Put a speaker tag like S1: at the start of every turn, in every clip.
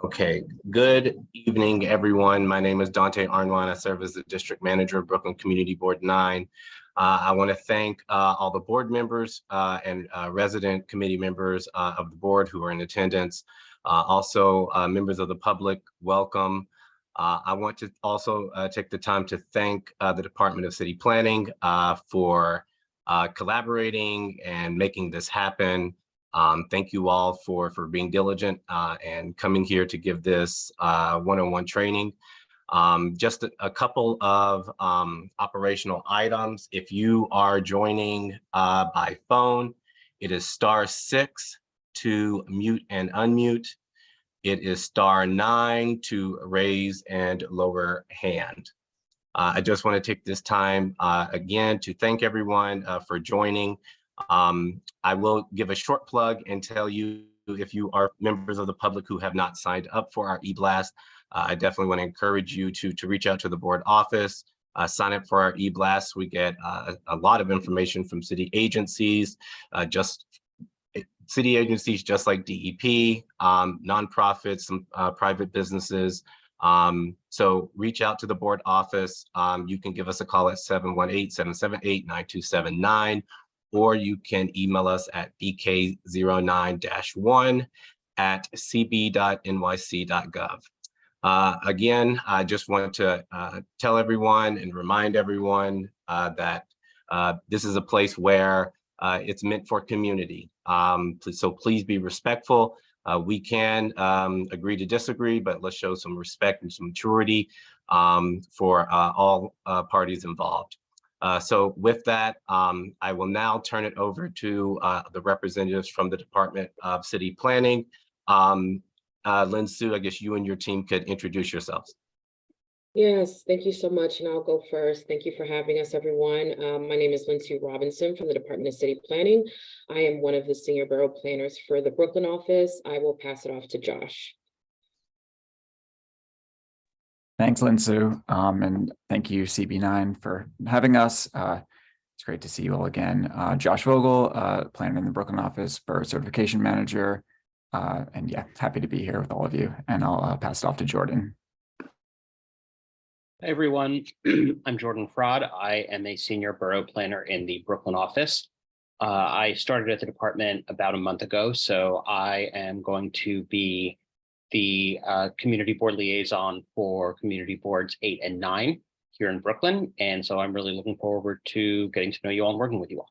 S1: Okay, good evening, everyone. My name is Dante Arnwine. I serve as the District Manager of Brooklyn Community Board 9. I want to thank all the board members and resident committee members of the board who are in attendance. Also, members of the public, welcome. I want to also take the time to thank the Department of City Planning for collaborating and making this happen. Thank you all for being diligent and coming here to give this one-on-one training. Just a couple of operational items. If you are joining by phone, it is *6 to mute and unmute. It is *9 to raise and lower hand. I just want to take this time again to thank everyone for joining. I will give a short plug and tell you, if you are members of the public who have not signed up for our e-blast, I definitely want to encourage you to reach out to the board office, sign up for our e-blast. We get a lot of information from city agencies, just like DEP, nonprofits, some private businesses. So reach out to the board office. You can give us a call at 718-778-9279. Or you can email us at bk09-1@cb.nyc.gov. Again, I just want to tell everyone and remind everyone that this is a place where it's meant for community. So please be respectful. We can agree to disagree, but let's show some respect and some maturity for all parties involved. So with that, I will now turn it over to the representatives from the Department of City Planning. Lynn Sue, I guess you and your team could introduce yourselves.
S2: Yes, thank you so much, and I'll go first. Thank you for having us, everyone. My name is Lynn Sue Robinson from the Department of City Planning. I am one of the senior borough planners for the Brooklyn office. I will pass it off to Josh.
S3: Thanks, Lynn Sue, and thank you, CB9, for having us. It's great to see you all again. Josh Vogel, planner in the Brooklyn office, Borough Certification Manager, and yeah, happy to be here with all of you. And I'll pass it off to Jordan.
S4: Hi, everyone. I'm Jordan Fraud. I am a senior borough planner in the Brooklyn office. I started at the department about a month ago, so I am going to be the community board liaison for community boards 8 and 9 here in Brooklyn. And so I'm really looking forward to getting to know you all and working with you all.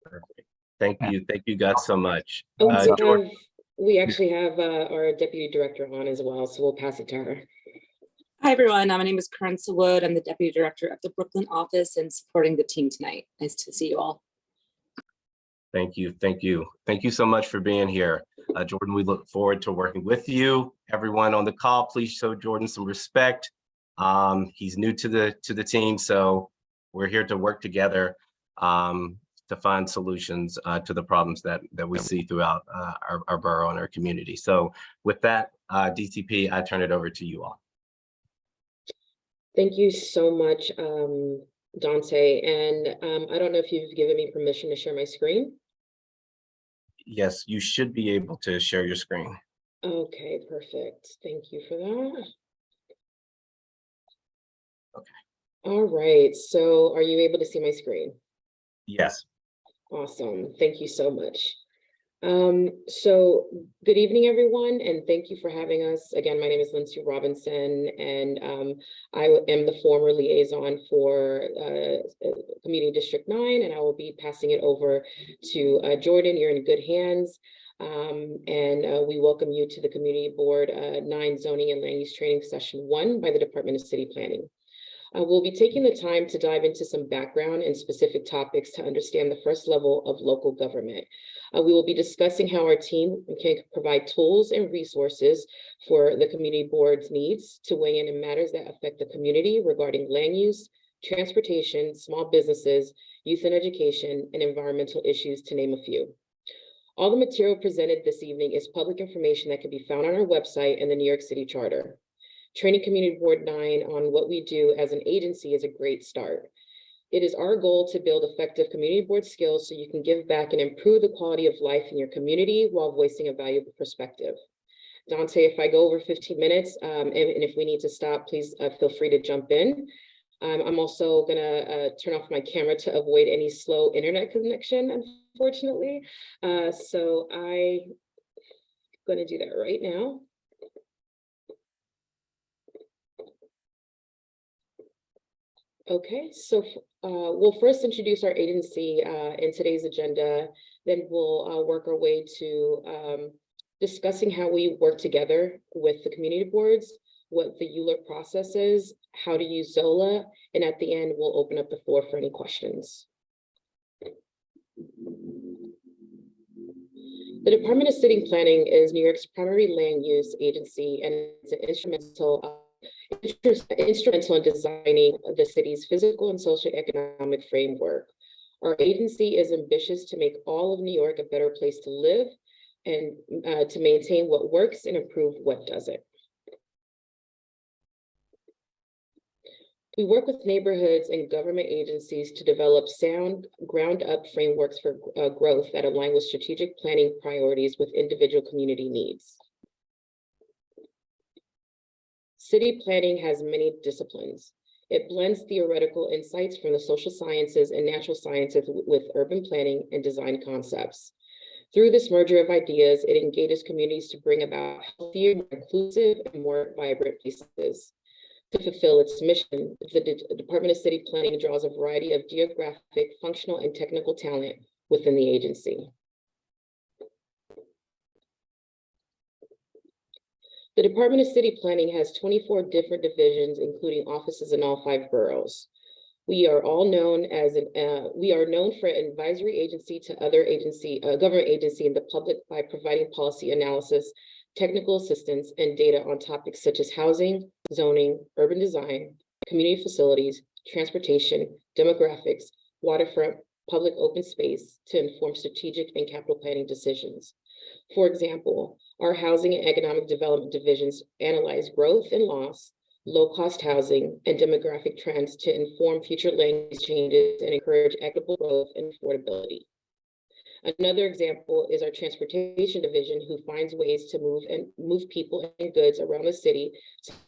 S1: Perfect. Thank you guys so much.
S2: We actually have our deputy director on as well, so we'll pass it to her.
S5: Hi, everyone. My name is Carissa Wood. I'm the deputy director of the Brooklyn office and supporting the team tonight. Nice to see you all.
S1: Thank you so much for being here. Jordan, we look forward to working with you. Everyone on the call, please show Jordan some respect. He's new to the team, so we're here to work together to find solutions to the problems that we see throughout our borough and our community. So with that, DCP, I turn it over to you all.
S2: Thank you so much, Dante. And I don't know if you've given me permission to share my screen.
S1: Yes, you should be able to share your screen.
S2: Okay, perfect. Thank you for that.
S1: Okay.
S2: All right, so are you able to see my screen?
S1: Yes.
S2: Awesome, thank you so much. So good evening, everyone, and thank you for having us. Again, my name is Lynn Sue Robinson, and I am the former liaison for Community District 9, and I will be passing it over to Jordan. You're in good hands, and we welcome you to the Community Board 9 Zoning and Land Use Training Session 1 by the Department of City Planning. We'll be taking the time to dive into some background and specific topics to understand the first level of local government. We will be discussing how our team can provide tools and resources for the community board's needs to weigh in matters that affect the community regarding land use, transportation, small businesses, youth and education, and environmental issues, to name a few. All the material presented this evening is public information that can be found on our website and the New York City Charter. Training Community Board 9 on what we do as an agency is a great start. It is our goal to build effective community board skills so you can give back and improve the quality of life in your community while voicing a valuable perspective. Dante, if I go over 15 minutes, and if we need to stop, please feel free to jump in. I'm also gonna turn off my camera to avoid any slow internet connection, unfortunately. So I'm gonna do that right now. Okay, so we'll first introduce our agency in today's agenda, then we'll work our way to discussing how we work together with the community boards, what the ULURP process is, how to use Zola, and at the end, we'll open up the floor for any questions. The Department of City Planning is New York's primary land use agency, and it's instrumental in designing the city's physical and socioeconomic framework. Our agency is ambitious to make all of New York a better place to live and to maintain what works and improve what doesn't. We work with neighborhoods and government agencies to develop sound, ground-up frameworks for growth that align with strategic planning priorities with individual community needs. City planning has many disciplines. It blends theoretical insights from the social sciences and natural sciences with urban planning and design concepts. Through this merger of ideas, it engages communities to bring about healthier, more inclusive, and more vibrant places. To fulfill its mission, the Department of City Planning draws a variety of geographic, functional, and technical talent within the agency. The Department of City Planning has 24 different divisions, including offices in all 5 boroughs. We are known for an advisory agency to other government agency in the public by providing policy analysis, technical assistance, and data on topics such as housing, zoning, urban design, community facilities, transportation, demographics, waterfront, public open space to inform strategic and capital planning decisions. For example, our housing and economic development divisions analyze growth and loss, low-cost housing, and demographic trends to inform future land use changes and encourage equitable growth and affordability. Another example is our transportation division, who finds ways to move people and goods around the city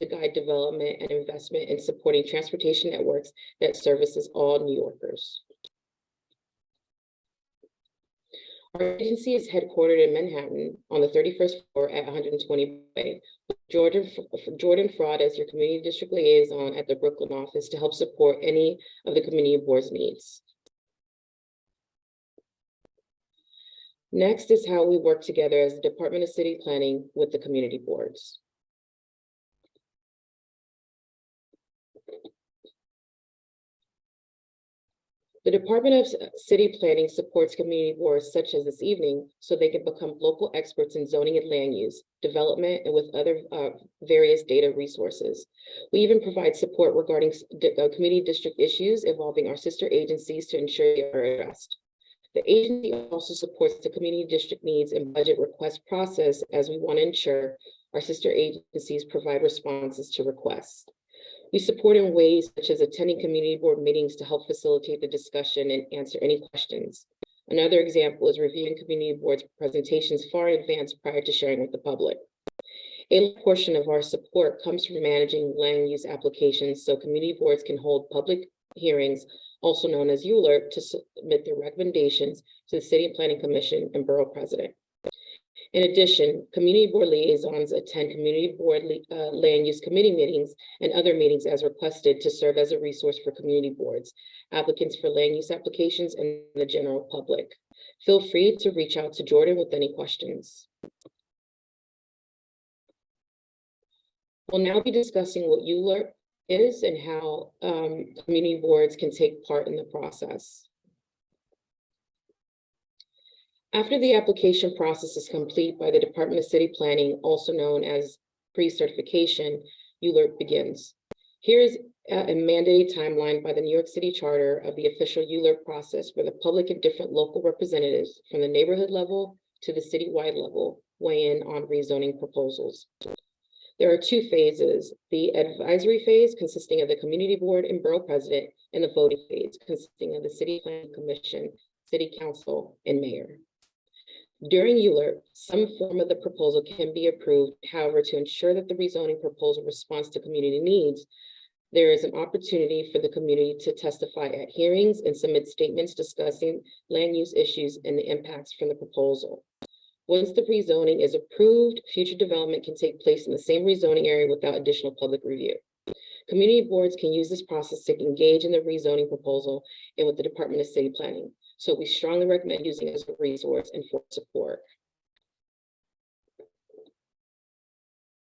S2: to guide development and investment in supporting transportation networks that services all New Yorkers. Our agency is headquartered in Manhattan on the 31st floor at 120 Bay. Jordan Fraud as your community district liaison at the Brooklyn office to help support any of the community board's needs. Next is how we work together as the Department of City Planning with the community boards. The Department of City Planning supports community boards such as this evening so they can become local experts in zoning and land use, development, and with other various data resources. We even provide support regarding community district issues involving our sister agencies to ensure they are addressed. The agency also supports the community district needs and budget request process, as we want to ensure our sister agencies provide responses to requests. We support in ways such as attending community board meetings to help facilitate the discussion and answer any questions. Another example is reviewing community boards presentations far in advance prior to sharing with the public. A portion of our support comes from managing land use applications so community boards can hold public hearings, also known as ULURP, to submit their recommendations to the City Planning Commission and Borough President. In addition, community board liaisons attend community board land use committee meetings and other meetings as requested to serve as a resource for community boards, applicants for land use applications, and the general public. Feel free to reach out to Jordan with any questions. We'll now be discussing what ULURP is and how community boards can take part in the process. After the application process is complete by the Department of City Planning, also known as pre-certification, ULURP begins. Here is a mandated timeline by the New York City Charter of the official ULURP process, where the public and different local representatives from the neighborhood level to the citywide level weigh in on rezoning proposals. There are two phases: the advisory phase consisting of the community board and borough president, and the voting phase consisting of the city planning commission, city council, and mayor. During ULURP, some form of the proposal can be approved. However, to ensure that the rezoning proposal responds to community needs, there is an opportunity for the community to testify at hearings and submit statements discussing land use issues and the impacts from the proposal. Once the rezoning is approved, future development can take place in the same rezoning area without additional public review. Community boards can use this process to engage in the rezoning proposal and with the Department of City Planning. So we strongly recommend using it as a resource and for support.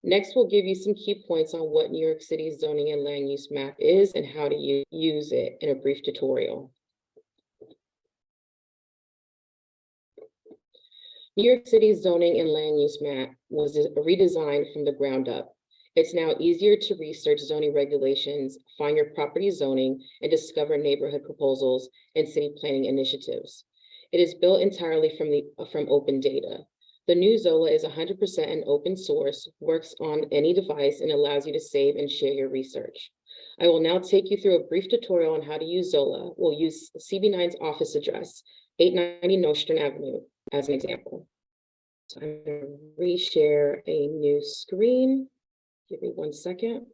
S2: Next, we'll give you some key points on what New York City's zoning and land use map is and how to use it in a brief tutorial. New York City's zoning and land use map was redesigned from the ground up. It's now easier to research zoning regulations, find your property zoning, and discover neighborhood proposals and city planning initiatives. It is built entirely from open data. The new Zola is 100% an open source, works on any device, and allows you to save and share your research. I will now take you through a brief tutorial on how to use Zola. We'll use CB9's office address, 890 Nostrand Avenue, as an example. So I'm going to reshare a new screen. Give me 1 second.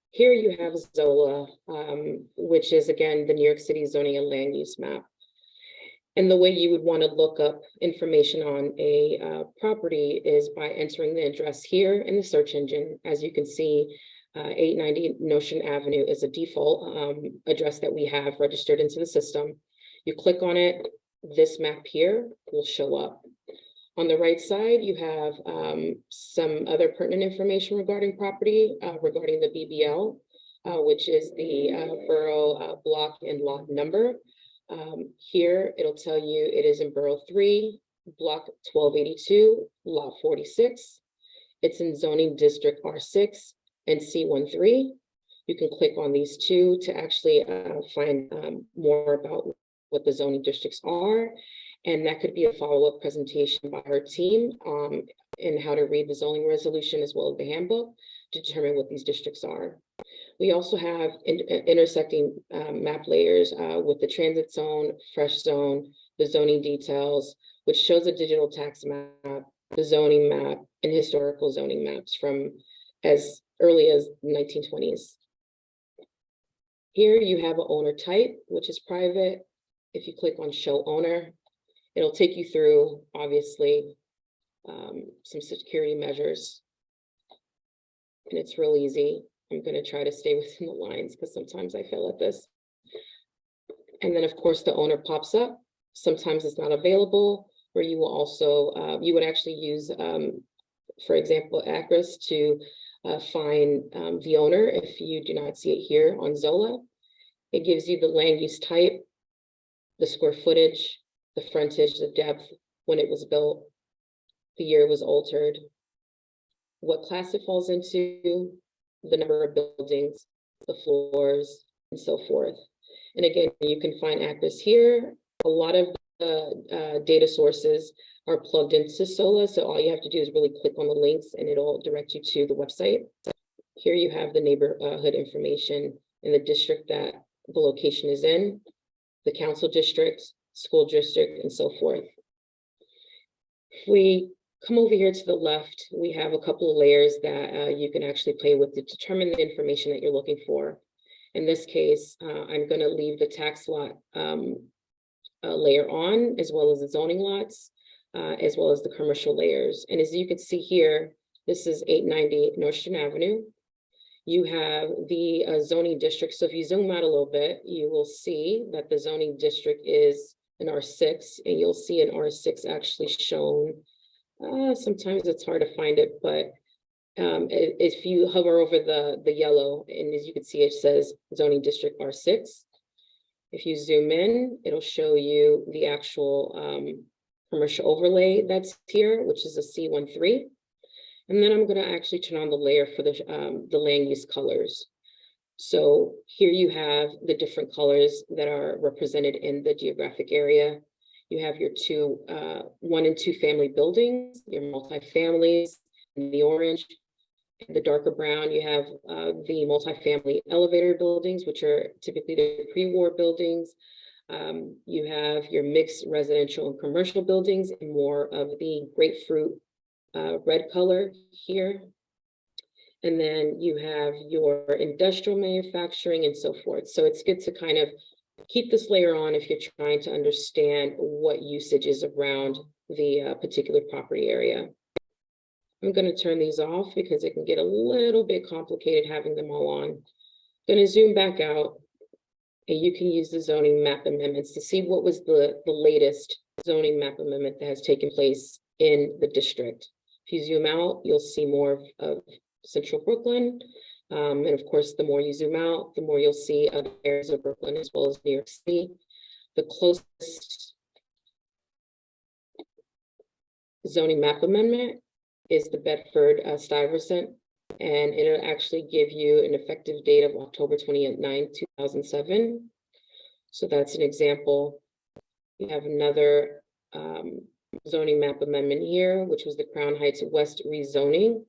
S2: Here you have Zola, which is again, the New York City zoning and land use map. And the way you would want to look up information on a property is by entering the address here in the search engine. As you can see, 890 Nostrand Avenue is a default address that we have registered into the system. You click on it, this map here will show up. On the right side, you have some other pertinent information regarding property, regarding the BBL, which is the borough block and lot number. Here, it'll tell you it is in Borough 3, Block 1282, Lot 46. It's in Zoning District R6 and C13. You can click on these two to actually find more about what the zoning districts are. And that could be a follow-up presentation by our team in how to read the zoning resolution as well as the handbook to determine what these districts are. We also have intersecting map layers with the transit zone, fresh zone, the zoning details, which shows a digital tax map, the zoning map, and historical zoning maps from as early as the 1920s. Here you have an owner type, which is private. If you click on show owner, it'll take you through, obviously, some security measures. And it's real easy. I'm going to try to stay within the lines because sometimes I fail at this. And then, of course, the owner pops up. Sometimes it's not available, where you will also, you would actually use, for example, Acris to find the owner if you do not see it here on Zola. It gives you the land use type, the square footage, the frontage, the depth, when it was built, the year it was altered, what class it falls into, the number of buildings, the floors, and so forth. And again, you can find Acris here. A lot of the data sources are plugged into Zola, so all you have to do is really click on the links and it'll direct you to the website. Here you have the neighborhood information in the district that the location is in, the council district, school district, and so forth. If we come over here to the left, we have a couple of layers that you can actually play with to determine the information that you're looking for. In this case, I'm going to leave the tax lot layer on, as well as the zoning lots, as well as the commercial layers. And as you can see here, this is 890 Nostrand Avenue. You have the zoning district. So if you zoom out a little bit, you will see that the zoning district is an R6, and you'll see an R6 actually shown. Sometimes it's hard to find it, but if you hover over the yellow, and as you can see, it says zoning district R6. If you zoom in, it'll show you the actual commercial overlay that's here, which is a C13. And then I'm going to actually turn on the layer for the land use colors. So here you have the different colors that are represented in the geographic area. You have your 1 and 2 family buildings, your multifamilies in the orange. In the darker brown, you have the multifamily elevator buildings, which are typically the pre-war buildings. You have your mixed residential and commercial buildings and more of the grapefruit red color here. And then you have your industrial manufacturing and so forth. So it's good to kind of keep this layer on if you're trying to understand what usage is around the particular property area. I'm going to turn these off because it can get a little bit complicated having them all on. I'm going to zoom back out, and you can use the zoning map amendments to see what was the latest zoning map amendment that has taken place in the district. If you zoom out, you'll see more of Central Brooklyn. And of course, the more you zoom out, the more you'll see other areas of Brooklyn as well as New York City. The closest zoning map amendment is the Bedford-Stuyvesant, and it'll actually give you an effective date of October 29, 2007. So that's an example. You have another zoning map amendment here, which was the Crown Heights West rezoning,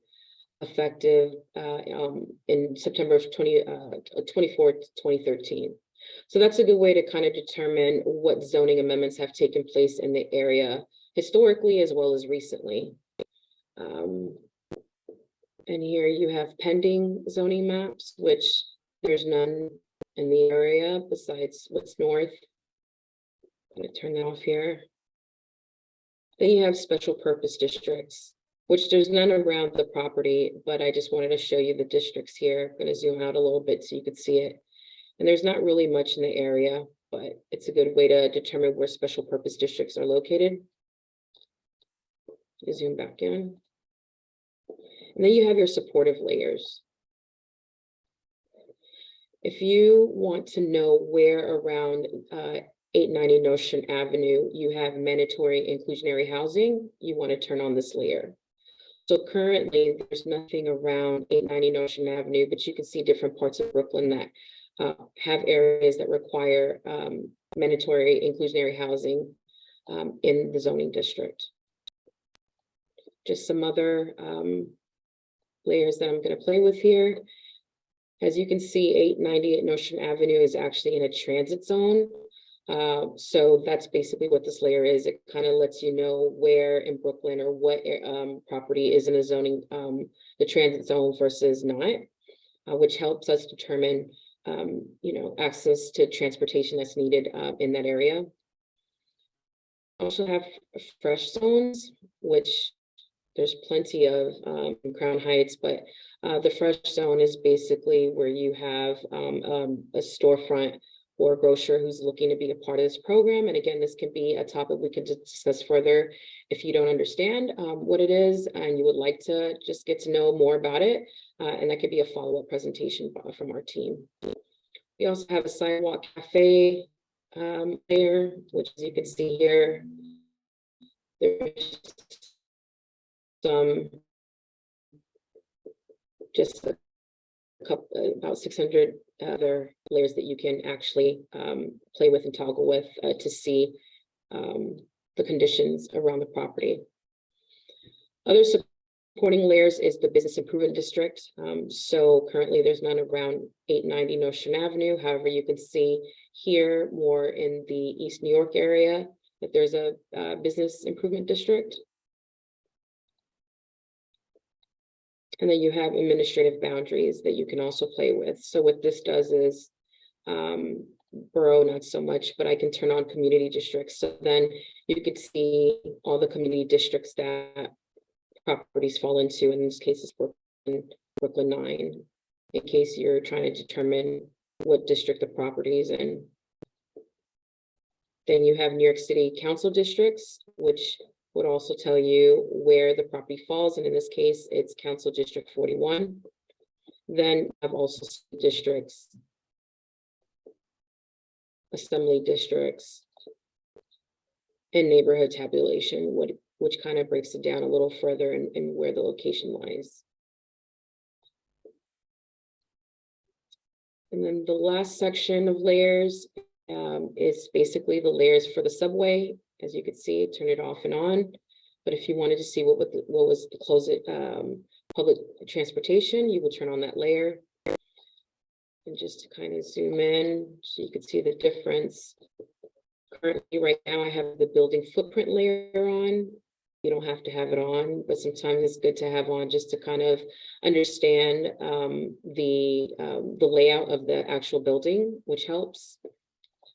S2: effective in September 24th, 2013. So that's a good way to kind of determine what zoning amendments have taken place in the area historically as well as recently. And here you have pending zoning maps, which there's none in the area besides what's north. I'm going to turn that off here. Then you have special purpose districts, which there's none around the property, but I just wanted to show you the districts here. I'm going to zoom out a little bit so you could see it. And there's not really much in the area, but it's a good way to determine where special purpose districts are located. You zoom back in. And then you have your supportive layers. If you want to know where around 890 Notion Avenue you have mandatory inclusionary housing, you want to turn on this layer. So currently there's nothing around 890 Notion Avenue, but you can see different parts of Brooklyn that have areas that require mandatory inclusionary housing in the zoning district. Just some other layers that I'm going to play with here. As you can see, 898 Notion Avenue is actually in a transit zone. So that's basically what this layer is. It kind of lets you know where in Brooklyn or what property is in a zoning, the transit zone versus not, which helps us determine, access to transportation that's needed in that area. Also have fresh zones, which there's plenty of in Crown Heights, but the fresh zone is basically where you have a storefront or a grocer who's looking to be a part of this program. And again, this can be a topic we can discuss further if you don't understand what it is and you would like to just get to know more about it. And that could be a follow-up presentation from our team. We also have a sidewalk cafe layer, which as you can see here, there's just a couple, about 600 other layers that you can actually play with and toggle with to see the conditions around the property. Other supporting layers is the business improvement district. So currently there's none around 890 Notion Avenue. However, you can see here more in the East New York area that there's a business improvement district. And then you have administrative boundaries that you can also play with. So what this does is, borough, not so much, but I can turn on community districts. So then you could see all the community districts that properties fall into. In this case, it's Brooklyn 9, in case you're trying to determine what district the property is in. Then you have New York City council districts, which would also tell you where the property falls. And in this case, it's Council District 41. Then I have also districts, assembly districts, and neighborhood tabulation, which kind of breaks it down a little further in where the location lies. And then the last section of layers is basically the layers for the subway. As you can see, turn it off and on. But if you wanted to see what was the closed public transportation, you would turn on that layer. And just to kind of zoom in, so you can see the difference. Currently, right now, I have the building footprint layer on. You don't have to have it on, but sometimes it's good to have on just to kind of understand the layout of the actual building, which helps.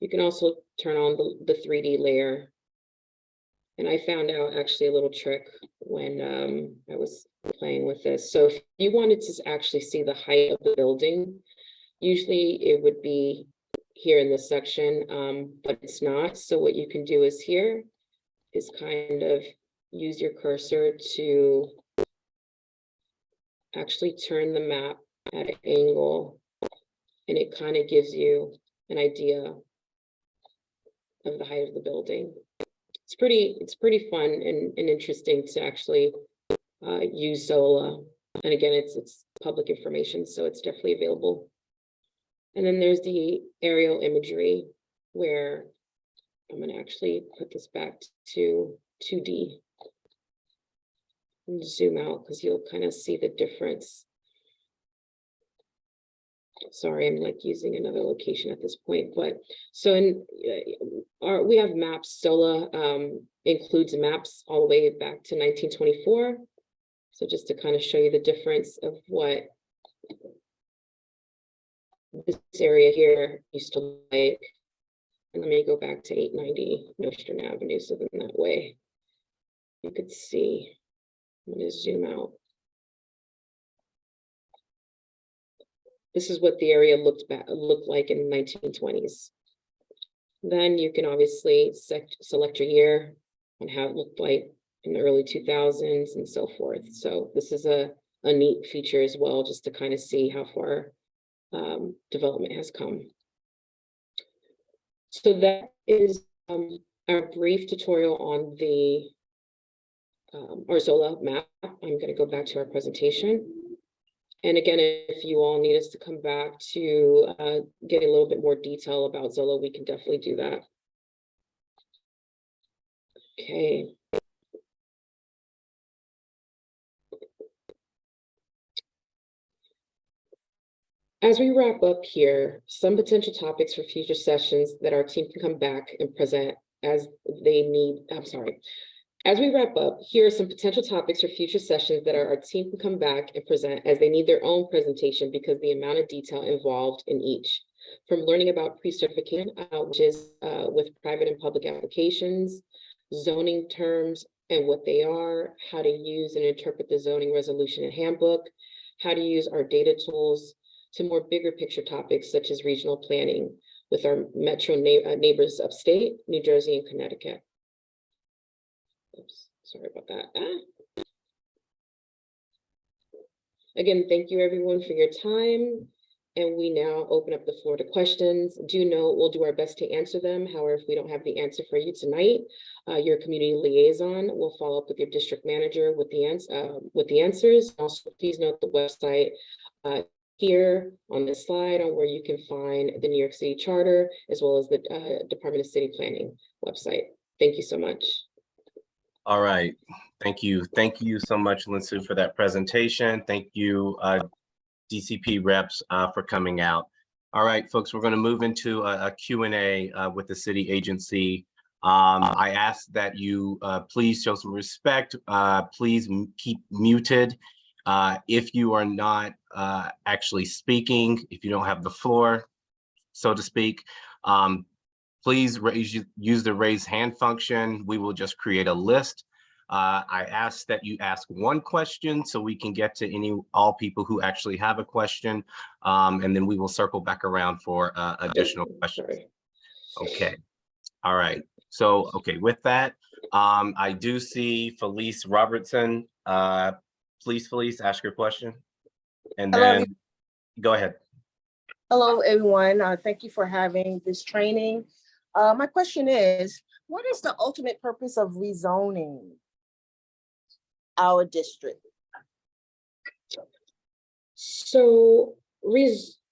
S2: You can also turn on the 3D layer. And I found out actually a little trick when I was playing with this. So if you wanted to actually see the height of the building, usually it would be here in this section, but it's not. So what you can do is here is kind of use your cursor to actually turn the map at an angle, and it kind of gives you an idea of the height of the building. It's pretty fun and interesting to actually use Zola. And again, it's public information, so it's definitely available. And then there's the aerial imagery, where I'm gonna actually put this back to 2D. And zoom out because you'll kind of see the difference. Sorry, I'm like using another location at this point, but so in we have maps. Zola includes maps all the way back to 1924. So just to kind of show you the difference of what this area here used to look like. And let me go back to 890 Nostrand Avenue, so then that way you could see. I'm going to zoom out. This is what the area looked like in the 1920s. Then you can obviously select your year and how it looked like in the early 2000s and so forth. So this is a neat feature as well, just to kind of see how far development has come. So that is our brief tutorial on the Zola map. I'm going to go back to our presentation. And again, if you all need us to come back to get a little bit more detail about Zola, we can definitely do that. Okay. As we wrap up here, some potential topics for future sessions that our team can come back and present as they need. As we wrap up, here are some potential topics for future sessions that our team can come back and present as they need their own presentation because the amount of detail involved in each. From learning about pre-certification, which is with private and public applications, zoning terms and what they are, how to use and interpret the zoning resolution and handbook, how to use our data tools, to more bigger picture topics such as regional planning with our metro neighbors upstate, New Jersey and Connecticut. Oops, sorry about that. Again, thank you everyone for your time. And we now open up the floor to questions. Do know we'll do our best to answer them. However, if we don't have the answer for you tonight, your community liaison will follow up with your district manager with the answers. Also, please note the website here on this slide on where you can find the New York City Charter, as well as the Department of City Planning website. Thank you so much.
S1: All right. Thank you. Thank you so much, Linsu, for that presentation. Thank you, DCP reps, for coming out. All right, folks, we're going to move into a Q&A with the city agency. I ask that you please show some respect. Please keep muted. If you are not actually speaking, if you don't have the floor, so to speak, please use the raise hand function. We will just create a list. I ask that you ask one question so we can get to all people who actually have a question, and then we will circle back around for additional questions.
S2: Sorry.
S1: Okay. All right. So, okay, with that, I do see Felice Robertson. Please, Felice, ask your question. And then go ahead.
S6: Hello, everyone. Thank you for having this training. My question is, what is the ultimate purpose of rezoning our district?
S2: So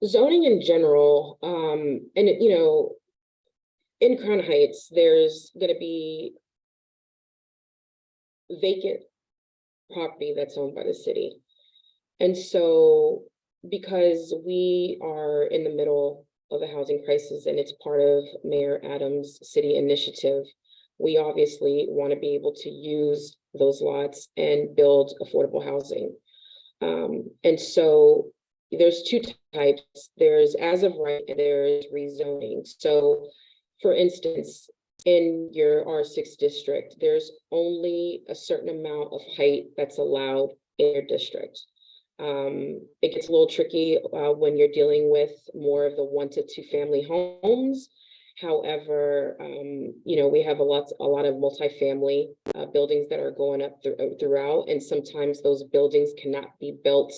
S2: Zoning in general, and in Crown Heights, there's gonna be vacant property that's owned by the city. And so, because we are in the middle of a housing crisis and it's part of Mayor Adams' city initiative, we obviously want to be able to use those lots and build affordable housing. And so there's two types. There's as of right and there's rezoning. So for instance, in your R6 district, there's only a certain amount of height that's allowed in your district. It gets a little tricky when you're dealing with more of the 1 to 2 family homes. However, we have a lot of multifamily buildings that are going up throughout, and sometimes those buildings cannot be built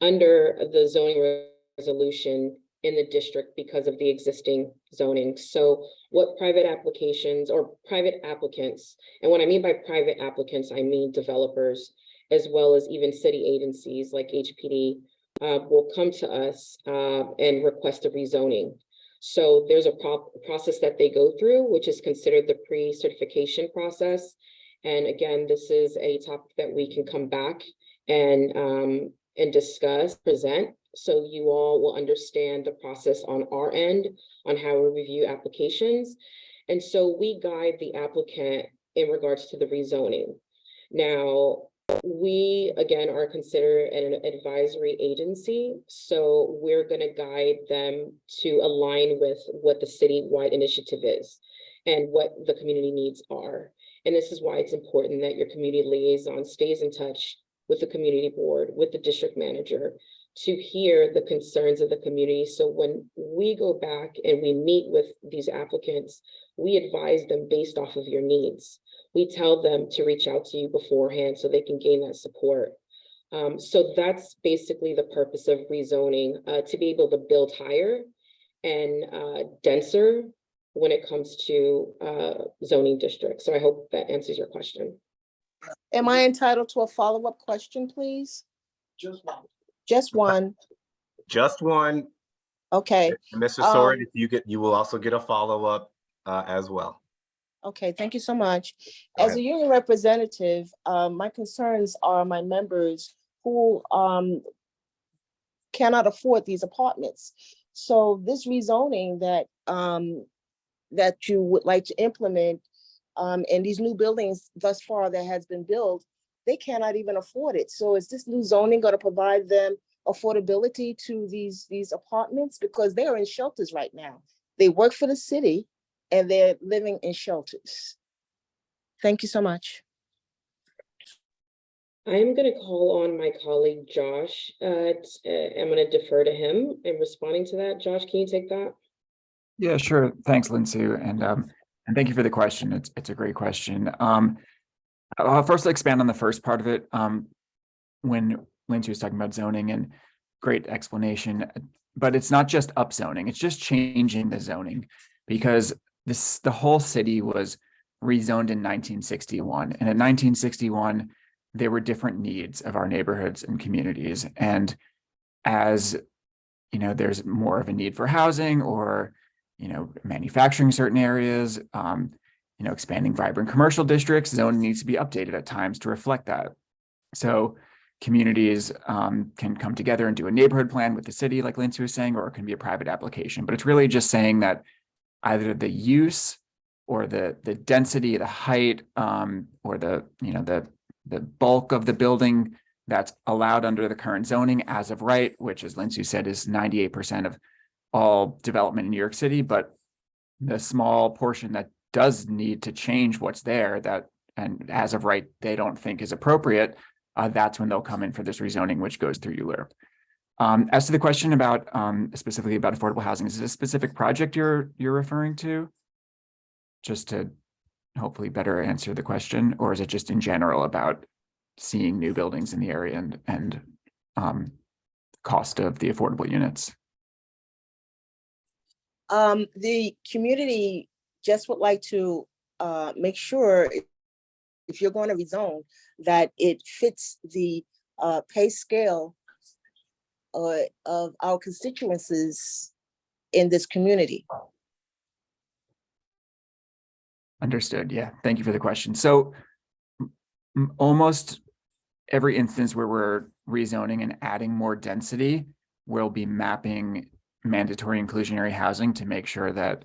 S2: under the zoning resolution in the district because of the existing zoning. So what private applications or private applicants, and what I mean by private applicants, I mean developers, as well as even city agencies like HPD, will come to us and request a rezoning. So there's a process that they go through, which is considered the pre-certification process. And again, this is a topic that we can come back and discuss, present, so you all will understand the process on our end on how we review applications. And so we guide the applicant in regards to the rezoning. Now, we, again, are considered an advisory agency, so we're going to guide them to align with what the citywide initiative is and what the community needs are. And this is why it's important that your community liaison stays in touch with the community board, with the district manager, to hear the concerns of the community. So when we go back and we meet with these applicants, we advise them based off of your needs. We tell them to reach out to you beforehand so they can gain that support. So that's basically the purpose of rezoning, to be able to build higher and denser when it comes to zoning districts. So I hope that answers your question.
S6: Am I entitled to a follow-up question, please? Just one. Just one.
S1: Just one.
S6: Okay.
S1: And Mr. Sword, if you will also get a follow-up as well.
S6: Okay, thank you so much.
S1: Go
S6: As
S1: ahead.
S6: a union representative, my concerns are my members who cannot afford these apartments. So this rezoning that that you would like to implement, and these new buildings thus far that has been built, they cannot even afford it. So is this new zoning going to provide them affordability to these apartments? Because they are in shelters right now. They work for the city and they're living in shelters. Thank you so much.
S2: I'm going to call on my colleague, Josh. I'm going to defer to him in responding to that. Josh, can you take that?
S3: Yeah, sure. Thanks, Lindsay. And thank you for the question. It's a great question. I'll first expand on the first part of it. When Lindsay was talking about zoning, and great explanation, but it's not just upzoning, it's just changing the zoning, because the whole city was rezoned in 1961. And in 1961, there were different needs of our neighborhoods and communities. And as you know, there's more of a need for housing or, manufacturing certain areas, expanding vibrant commercial districts, zoning needs to be updated at times to reflect that. So communities can come together and do a neighborhood plan with the city, like Lindsay was saying, or it can be a private application. But it's really just saying that either the use or the density, the height, or the bulk of the building that's allowed under the current zoning as of right, which, as Lindsay said, is 98% of all development in New York City, but the small portion that does need to change what's there, that, and as of right, they don't think is appropriate, that's when they'll come in for this rezoning, which goes through ULURP. As to the question about specifically about affordable housing, is this a specific project you're referring to? Just to hopefully better answer the question, or is it just in general about seeing new buildings in the area and cost of the affordable units?
S6: The community just would like to make sure, if you're going to rezone, that it fits the pay scale of our constituencies in this community.
S3: Understood. Yeah. Thank you for the question. So almost every instance where we're rezoning and adding more density, we'll be mapping mandatory inclusionary housing to make sure that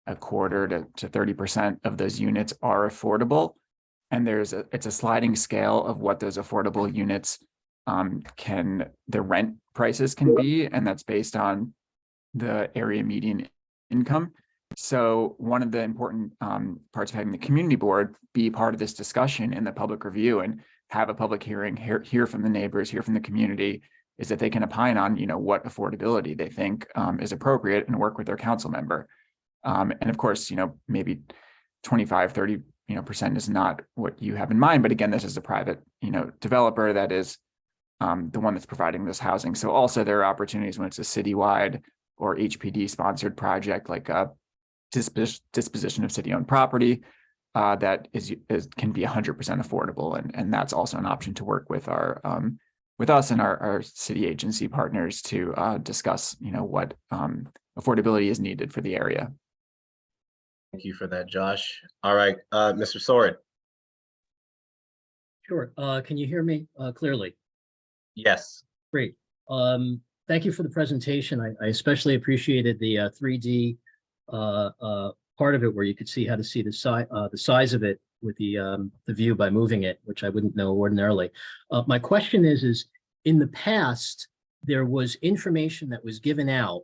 S3: a quarter to 30% of those units are affordable. And it's a sliding scale of what those affordable units the rent prices can be, and that's based on the area median income. So one of the important parts of having the community board be part of this discussion in the public review and have a public hearing, hear from the neighbors, hear from the community, is that they can opine on, what affordability they think is appropriate and work with their council member. And of course, maybe 25, 30% is not what you have in mind. But again, this is a private, developer that is the one that's providing this housing. So also there are opportunities when it's a citywide or HPD sponsored project, like a disposition of city-owned property that can be 100% affordable, and that's also an option to work with with us and our city agency partners to discuss, what affordability is needed for the area.
S1: Thank you for that, Josh. All right, Mr. Sword.
S7: Sure. Can you hear me clearly?
S1: Yes.
S7: Great. Thank you for the presentation. I especially appreciated the 3D part of it where you could see how to see the size of it with the view by moving it, which I wouldn't know ordinarily. My question is in the past, there was information that was given out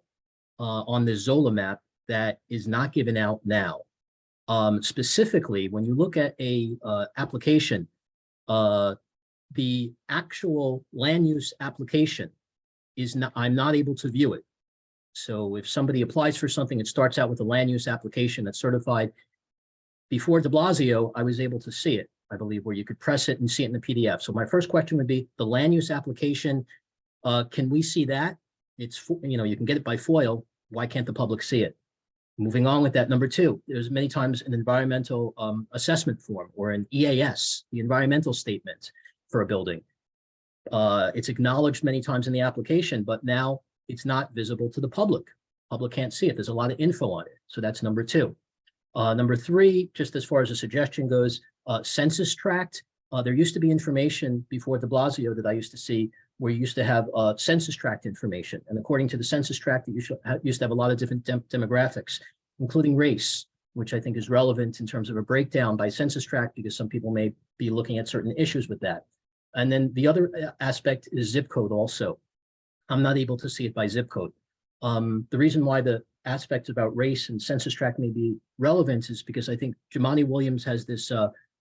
S7: on the Zola map that is not given out now. Specifically, when you look at a application, the actual land use application I'm not able to view it. So if somebody applies for something, it starts out with a land use application that's certified. Before de Blasio, I was able to see it, I believe, where you could press it and see it in the PDF. So my first question would be the land use application. Can we see that? It's, you can get it by FOIL. Why can't the public see it? Moving on with that, number two, there's many times an environmental assessment form or an EAS, the environmental statement for a building. It's acknowledged many times in the application, but now it's not visible to the public. Public can't see it. There's a lot of info on it. So that's number two. Number three, just as far as a suggestion goes, census tract. There used to be information before de Blasio that I used to see where you used to have census tract information. And according to the census tract, you used to have a lot of different demographics, including race, which I think is relevant in terms of a breakdown by census tract, because some people may be looking at certain issues with that. And then the other aspect is zip code also. I'm not able to see it by zip code. The reason why the aspects about race and census tract may be relevant is because I think Jumaane Williams has this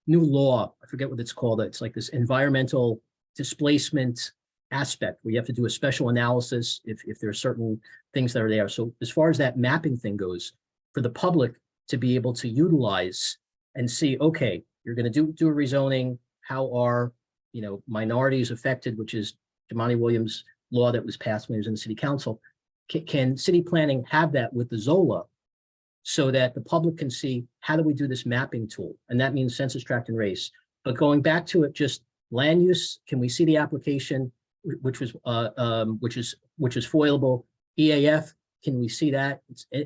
S7: new law, I forget what it's called, it's like this environmental displacement aspect where you have to do a special analysis if there are certain things that are there. So as far as that mapping thing goes, for the public to be able to utilize and see, okay, you're going to do a rezoning, how are minorities affected, which is Jumaane Williams' law that was passed when he was in the city council. Can city planning have that with the Zola so that the public can see how do we do this mapping tool? And that means census tract and race. But going back to it, just land use, can we see the application, which is foilable? EAF, can we see that?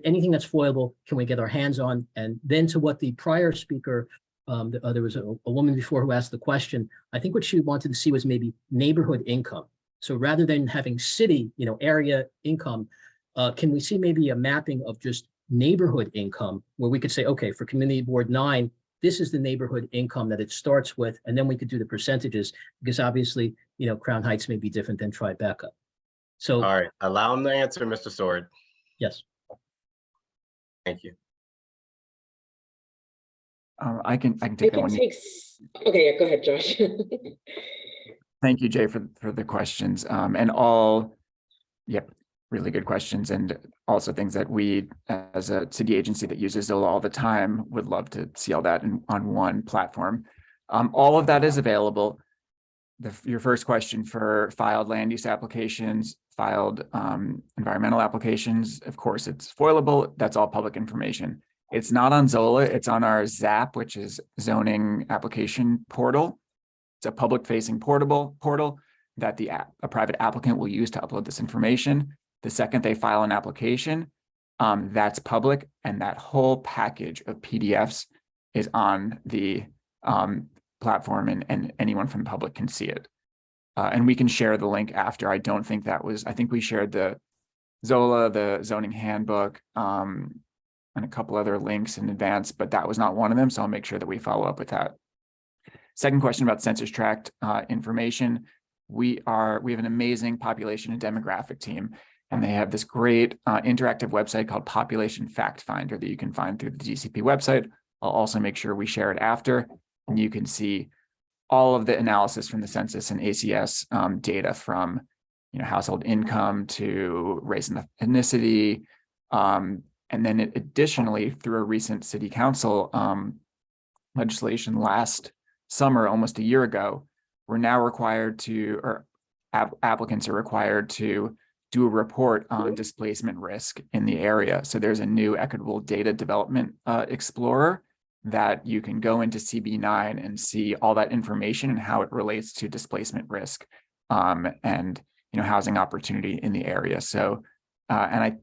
S7: Anything that's foilable, can we get our hands on? And then to what the prior speaker, there was a woman before who asked the question, I think what she wanted to see was maybe neighborhood income. So rather than having city, area income, can we see maybe a mapping of just neighborhood income where we could say, okay, for Community Board 9, this is the neighborhood income that it starts with, and then we could do the percentages, because obviously, Crown Heights may be different than Tribeca. So,
S1: all right, allow him to answer, Mr. Sword.
S7: Yes.
S1: Thank you.
S3: I can take that one.
S2: Okay, yeah, go ahead, Josh.
S3: Thank you, Jay, for the questions and yep, really good questions, and also things that we as a city agency that uses Zola all the time would love to see all that on one platform. All of that is available. Your first question for filed land use applications, filed environmental applications, of course, it's foilable. That's all public information. It's not on Zola, it's on our ZAP, which is zoning application portal. It's a public facing portal that a private applicant will use to upload this information. The second they file an application, that's public, and that whole package of PDFs is on the platform, and anyone from the public can see it. And we can share the link after. I don't think that was, I think we shared the Zola, the zoning handbook, and a couple other links in advance, but that was not one of them. So I'll make sure that we follow up with that. Second question about census tract information. We have an amazing population and demographic team, and they have this great interactive website called Population Fact Finder that you can find through the DCP website. I'll also make sure we share it after, and you can see all of the analysis from the census and ACS data from, household income to race and ethnicity. And then additionally, through a recent city council legislation last summer, almost a year ago, we're now required to, or applicants are required to do a report on displacement risk in the area. So there's a new equitable data development explorer that you can go into CB9 and see all that information and how it relates to displacement risk and housing opportunity in the area. So, and I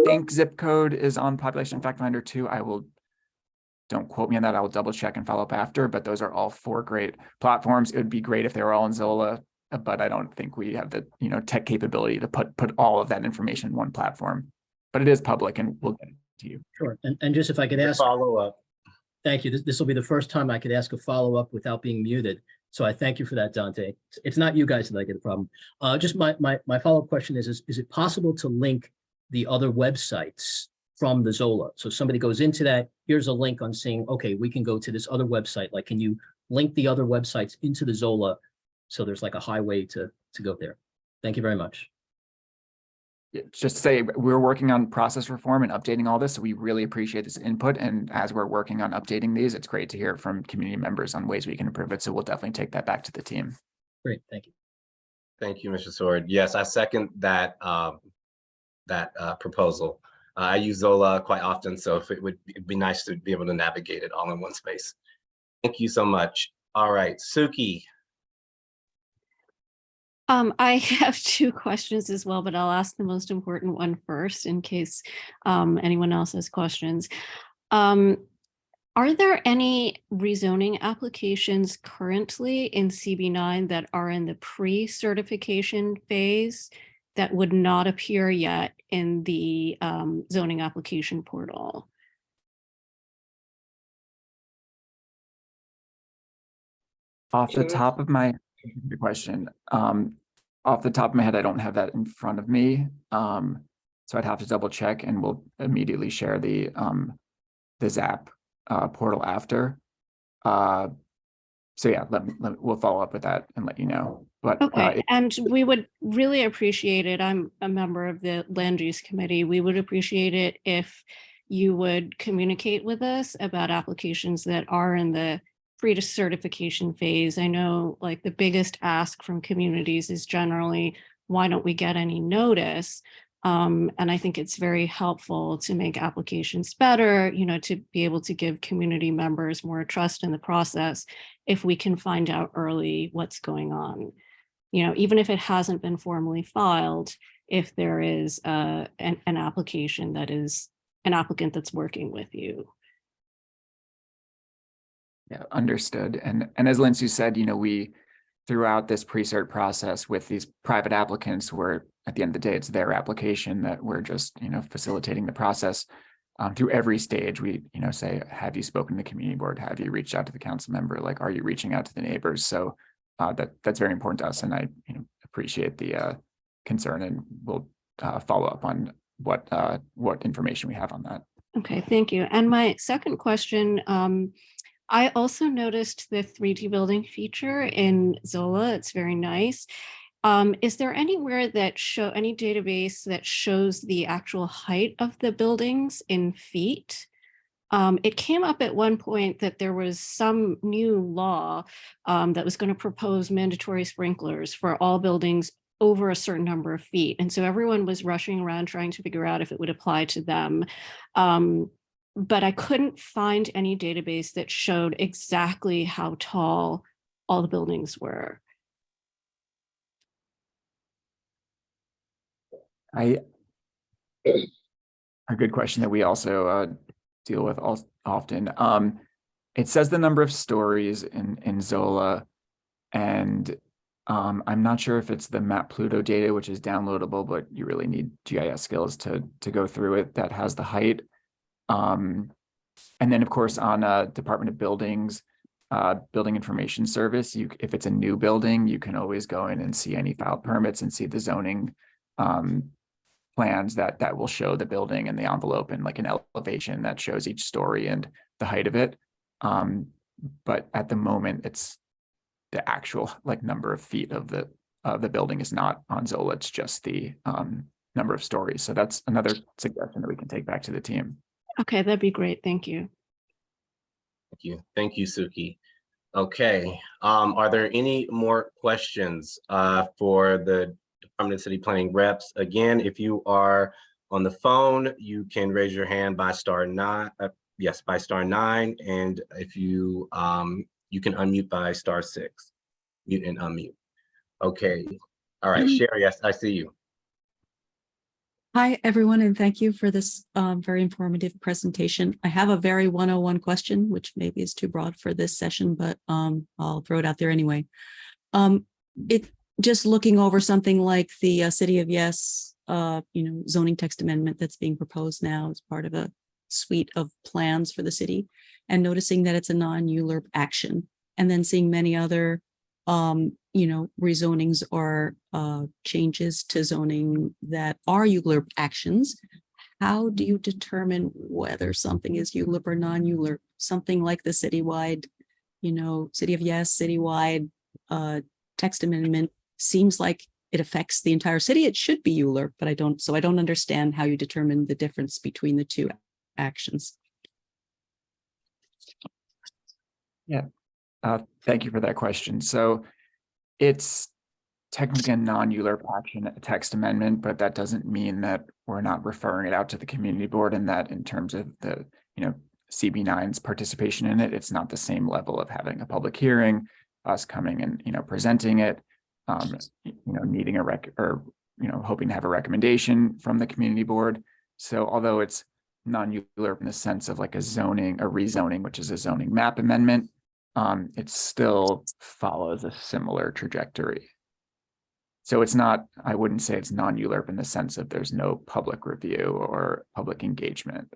S3: think zip code is on Population Fact Finder too. Don't quote me on that. I will double check and follow up after, but those are all 4 great platforms. It would be great if they were all in Zola, but I don't think we have the tech capability to put all of that information in one platform. But it is public, and we'll get it to you.
S7: Sure. And just if I could ask,
S1: Follow up.
S7: thank you. This will be the first time I could ask a follow-up without being muted. So I thank you for that, Dante. It's not you guys that I get a problem. Just my follow-up question is it possible to link the other websites from the Zola? So somebody goes into that, here's a link on saying, okay, we can go to this other website. Like, can you link the other websites into the Zola so there's like a highway to go there? Thank you very much.
S3: Just to say, we're working on process reform and updating all this, so we really appreciate this input. And as we're working on updating these, it's great to hear from community members on ways we can improve it. So we'll definitely take that back to the team.
S7: Great, thank you.
S1: Thank you, Mr. Sword. Yes, I second that proposal. I use Zola quite often, so if it'd be nice to be able to navigate it all in one space. Thank you so much. All right, Suki.
S8: I have 2 questions as well, but I'll ask the most important one first in case anyone else has questions. Are there any rezoning applications currently in CB9 that are in the pre-certification phase that would not appear yet in the zoning application portal?
S3: Off the top of my question, off the top of my head, I don't have that in front of me. So I'd have to double check, and we'll immediately share the ZAP portal after. So yeah, we'll follow up with that and let you know. But
S8: okay, and we would really appreciate it. I'm a member of the land use committee. We would appreciate it if you would communicate with us about applications that are in the pre-certification phase. I know, like, the biggest ask from communities is generally, why don't we get any notice? And I think it's very helpful to make applications better, to be able to give community members more trust in the process if we can find out early what's going on. Even if it hasn't been formally filed, if there is an application that is an applicant that's working with you.
S3: Yeah, understood. And as Lindsay said, we throughout this pre-cert process with these private applicants, where at the end of the day, it's their application that we're just, facilitating the process. Through every stage, we, say, have you spoken to the community board? Have you reached out to the council member? Like, are you reaching out to the neighbors? So that's very important to us. And I appreciate the concern, and we'll follow up on what information we have on that.
S8: Okay, thank you. And my second question, I also noticed the 3D building feature in Zola. It's very nice. Is there anywhere that any database that shows the actual height of the buildings in feet? It came up at one point that there was some new law that was going to propose mandatory sprinklers for all buildings over a certain number of feet. And so everyone was rushing around trying to figure out if it would apply to them. But I couldn't find any database that showed exactly how tall all the buildings were.
S3: A good question that we also deal with often. It says the number of stories in Zola, and I'm not sure if it's the Map Pluto data, which is downloadable, but you really need GIS skills to go through it, that has the height. And then, of course, on Department of Buildings, Building Information Service, if it's a new building, you can always go in and see any filed permits and see the zoning plans that will show the building and the envelope and like an elevation that shows each story and the height of it. But at the moment, it's the actual like number of feet of the building is not on Zola. It's just the number of stories. So that's another suggestion that we can take back to the team.
S8: Okay, that'd be great. Thank you.
S1: Thank you, Suki. Okay, are there any more questions for the Department of City Planning reps? Again, if you are on the phone, you can raise your hand by *9. Yes, by *9, and if you you can unmute by *6. Mute and unmute. Okay. All right, Sherry, yes, I see you.
S9: Hi, everyone, and thank you for this very informative presentation. I have a very 101 question, which maybe is too broad for this session, but I'll throw it out there anyway. Just looking over something like the City of Yes, zoning text amendment that's being proposed now as part of a suite of plans for the city, and noticing that it's a non-ULURP action, and then seeing many other rezonings or changes to zoning that are ULURP actions. How do you determine whether something is ULURP or non-ULURP? Something like the citywide, City of Yes, citywide text amendment seems like it affects the entire city. It should be ULURP, but I don't understand how you determine the difference between the two actions.
S3: Yeah. Thank you for that question. So it's technically a non-ULURP action, a text amendment, but that doesn't mean that we're not referring it out to the community board, and that in terms of the, CB9's participation in it, it's not the same level of having a public hearing, us coming and, presenting it, needing a hoping to have a recommendation from the community board. So although it's non-ULURP in the sense of like a rezoning, which is a zoning map amendment, it still follows a similar trajectory. So it's not, I wouldn't say it's non-ULURP in the sense of there's no public review or public engagement.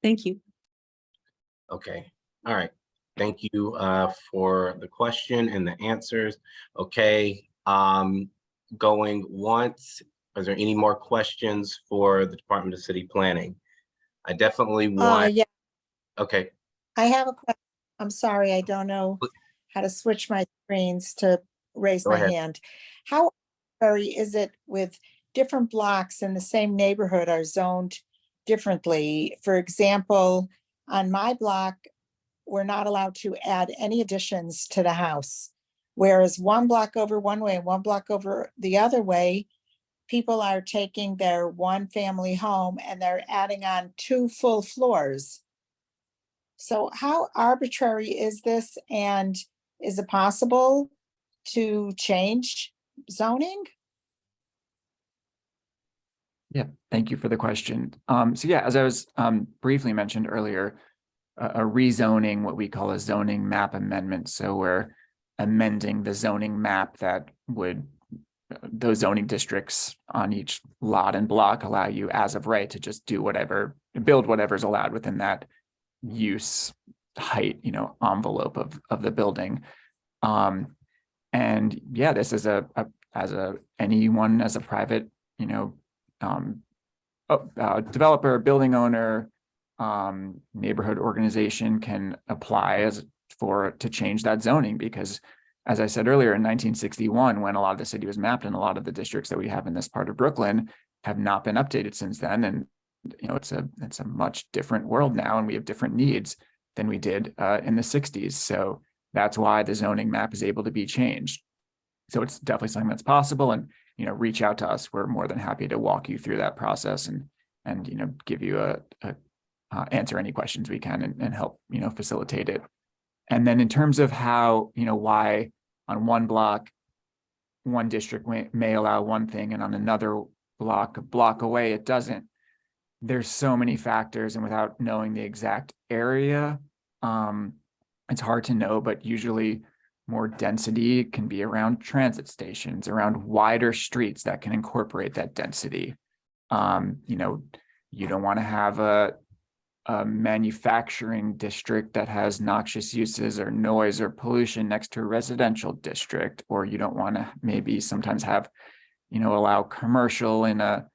S9: Thank you.
S1: Okay, all right. Thank you for the question and the answers. Okay, going once. Is there any more questions for the Department of City Planning? I definitely want.
S10: Yeah.
S1: Okay.
S10: I have a question. I'm sorry, I don't know how to switch my screens to raise
S1: Go
S10: my
S1: ahead.
S10: hand. How arbitrary is it with different blocks in the same neighborhood are zoned differently? For example, on my block, we're not allowed to add any additions to the house. Whereas one block over one way and one block over the other way, people are taking their one family home and they're adding on 2 full floors. So how arbitrary is this, and is it possible to change zoning?
S3: Yeah, thank you for the question. So yeah, as I was briefly mentioned earlier, a rezoning, what we call a zoning map amendment. So we're amending the zoning map that would, those zoning districts on each lot and block allow you as of right to just do whatever, build whatever's allowed within that use height, envelope of the building. And yeah, this is anyone as a private, developer, building owner, neighborhood organization can apply to change that zoning, because as I said earlier, in 1961, when a lot of the city was mapped, and a lot of the districts that we have in this part of Brooklyn have not been updated since then. And it's a much different world now, and we have different needs than we did in the 60s. So that's why the zoning map is able to be changed. So it's definitely something that's possible, and reach out to us. We're more than happy to walk you through that process and give you answer any questions we can and help facilitate it. And then in terms of how why on one block one district may allow one thing and on another block away, it doesn't. There's so many factors, and without knowing the exact area, it's hard to know, but usually more density can be around transit stations, around wider streets that can incorporate that density. You know, you don't want to have a manufacturing district that has noxious uses or noise or pollution next to a residential district, or you don't want to maybe sometimes have, you know, allow commercial in a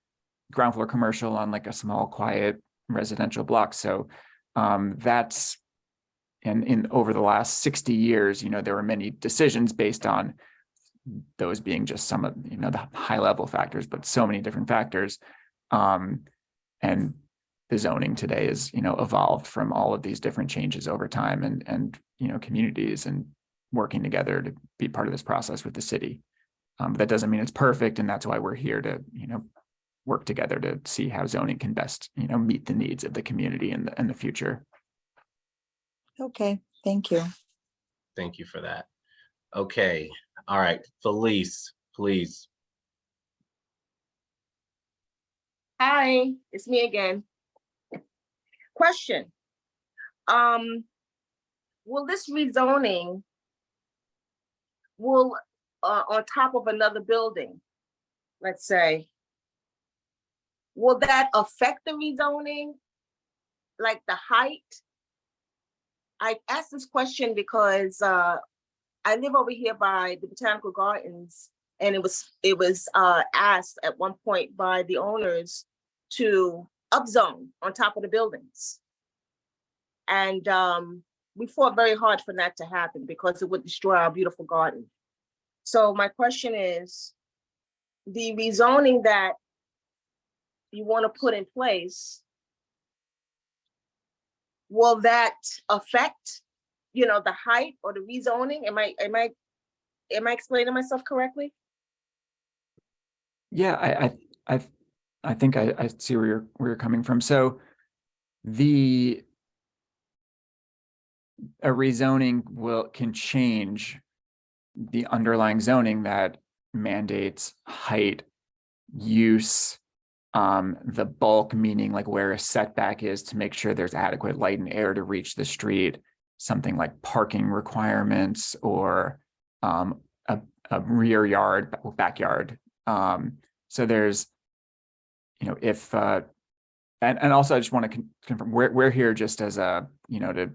S3: ground floor commercial on like a small, quiet residential block. So that's, and in over the last 60 years, you know, there were many decisions based on those being just some of, you know, the high level factors, but so many different factors. And the zoning today is, you know, evolved from all of these different changes over time, and you know, communities and working together to be part of this process with the city. But that doesn't mean it's perfect, and that's why we're here to, you know, work together to see how zoning can best, you know, meet the needs of the community in the future.
S10: Okay, thank you.
S1: Thank you for that. Okay, all right, Felice, please.
S6: Hi, it's me again. Question. Will this rezoning will on top of another building, let's say, will that affect the rezoning? Like the height? I asked this question because I live over here by the Botanical Gardens, and it was asked at one point by the owners to upzone on top of the buildings. And we fought very hard for that to happen because it would destroy our beautiful garden. So my question is, the rezoning that you want to put in place, will that affect, you know, the height or the rezoning? Am I explaining myself correctly?
S3: Yeah, I think I see where you're coming from. So a rezoning can change the underlying zoning that mandates height, use, the bulk, meaning like where a setback is to make sure there's adequate light and air to reach the street, something like parking requirements, or a rear yard, backyard. So there's, you know, if and also I just want to confirm we're here just as a, you know, to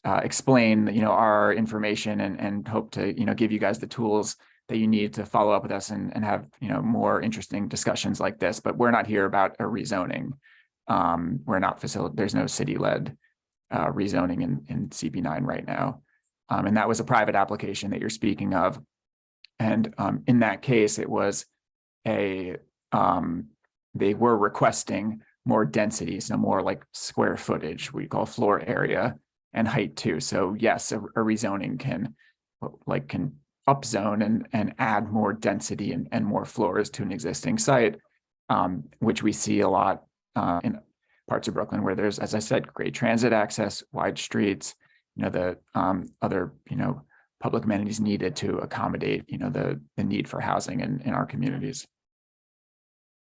S3: explain, you know, our information and hope to, you know, give you guys the tools that you need to follow up with us and have, you know, more interesting discussions like this. But we're not here about a rezoning. We're not there's no city-led rezoning in CP9 right now. And that was a private application that you're speaking of. And in that case, it was they were requesting more density, so more like square footage, we call floor area, and height too. So yes, a rezoning can upzone and add more density and more floors to an existing site, which we see a lot in parts of Brooklyn where there's, as I said, great transit access, wide streets, you know, the other, you know, public amenities needed to accommodate, you know, the need for housing in our communities.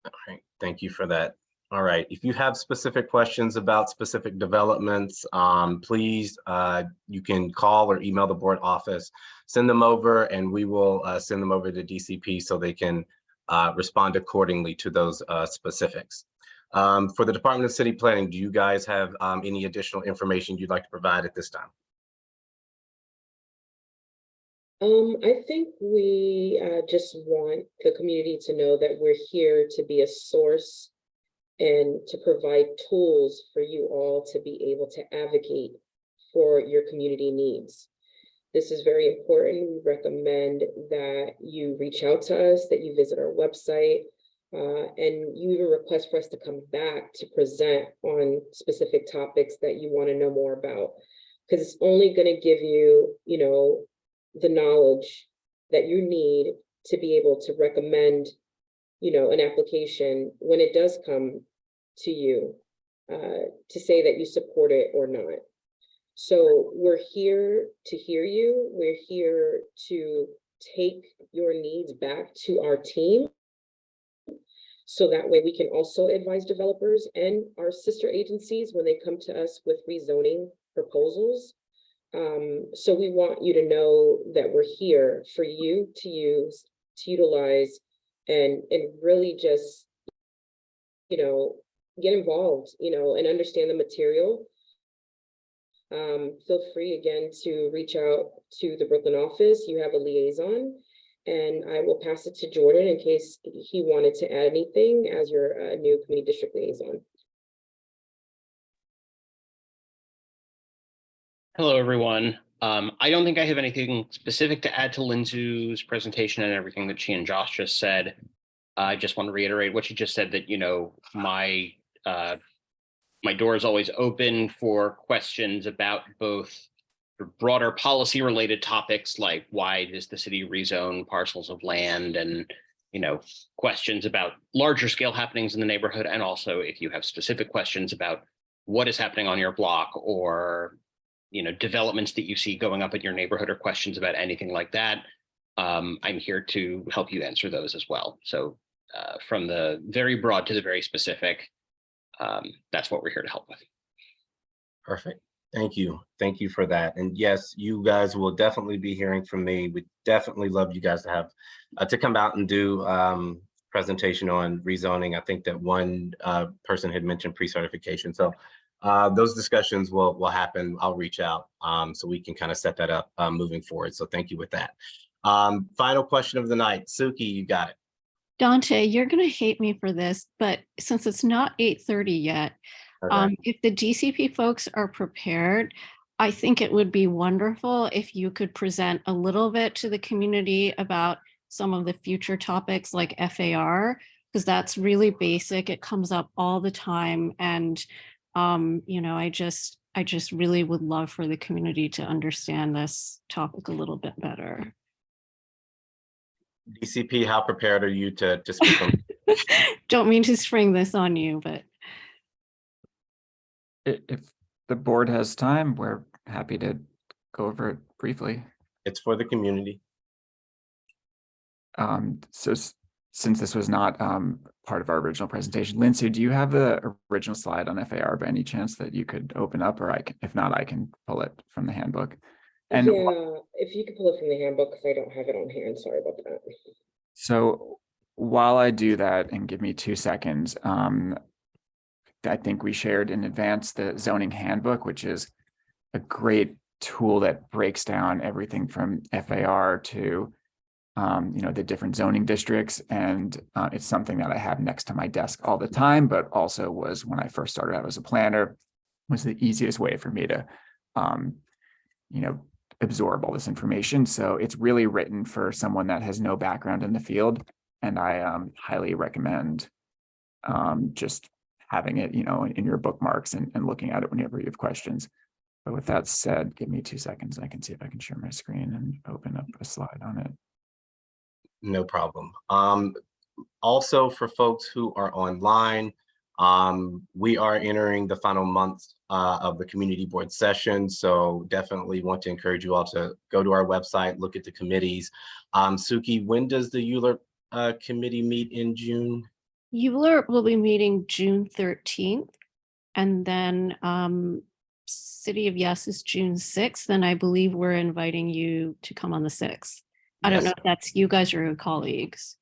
S1: All right, thank you for that. All right, if you have specific questions about specific developments, please, you can call or email the board office, send them over, and we will send them over to DCP so they can respond accordingly to those specifics. For the Department of City Planning, do you guys have any additional information you'd like to provide at this time?
S2: I think we just want the community to know that we're here to be a source and to provide tools for you all to be able to advocate for your community needs. This is very important. We recommend that you reach out to us, that you visit our website, and you even request for us to come back to present on specific topics that you want to know more about, because it's only going to give you, you know, the knowledge that you need to be able to recommend, you know, an application when it does come to you, to say that you support it or not. So we're here to hear you. We're here to take your needs back to our team. So that way we can also advise developers and our sister agencies when they come to us with rezoning proposals. So we want you to know that we're here for you to use, to utilize, and really just, you know, get involved, you know, and understand the material. Feel free again to reach out to the Brooklyn office. You have a liaison, and I will pass it to Jordan in case he wanted to add anything as your new community district liaison.
S4: Hello, everyone. I don't think I have anything specific to add to Lindsay's presentation and everything that she and Josh just said. I just want to reiterate what she just said, that, you know, my door is always open for questions about both broader policy related topics, like why does the city rezone parcels of land, and, you know, questions about larger scale happenings in the neighborhood. And also if you have specific questions about what is happening on your block, or, you know, developments that you see going up in your neighborhood, or questions about anything like that, I'm here to help you answer those as well. So from the very broad to the very specific, that's what we're here to help with.
S1: Perfect. Thank you. Thank you for that. And yes, you guys will definitely be hearing from me. We definitely love you guys to have to come out and do presentation on rezoning. I think that one person had mentioned pre-certification. So those discussions will happen. I'll reach out so we can kind of set that up moving forward. So thank you with that. Final question of the night. Suki, you got it.
S8: Dante, you're going to hate me for this, but since it's not 8:30 yet,
S1: Okay.
S8: if the DCP folks are prepared, I think it would be wonderful if you could present a little bit to the community about some of the future topics like FAR, because that's really basic. It comes up all the time. And, you know, I just really would love for the community to understand this topic a little bit better.
S1: DCP, how prepared are you to speak on?
S8: Don't mean to spring this on you, but
S3: If the board has time, we're happy to go over it briefly.
S1: It's for the community.
S3: Since this was not part of our original presentation, Lindsay, do you have the original slide on FAR by any chance that you could open up, or if not, I can pull it from the handbook. And
S2: yeah, if you could pull it from the handbook, because I don't have it on hand. Sorry about that.
S3: so while I do that, and give me 2 seconds, I think we shared in advance the zoning handbook, which is a great tool that breaks down everything from FAR to you know, the different zoning districts. And it's something that I have next to my desk all the time, but also was, when I first started out as a planner, was the easiest way for me to you know, absorb all this information. So it's really written for someone that has no background in the field, and I highly recommend just having it, you know, in your bookmarks and looking at it whenever you have questions. But with that said, give me 2 seconds. I can see if I can share my screen and open up a slide on it.
S1: No problem. Also, for folks who are online, we are entering the final months of the community board session. So definitely want to encourage you all to go to our website, look at the committees. Suki, when does the ULURP committee meet in June?
S8: ULURP will be meeting June 13th, and then City of Yes is June 6th, and I believe we're inviting you to come on the 6th. I don't know if that's you guys or your colleagues.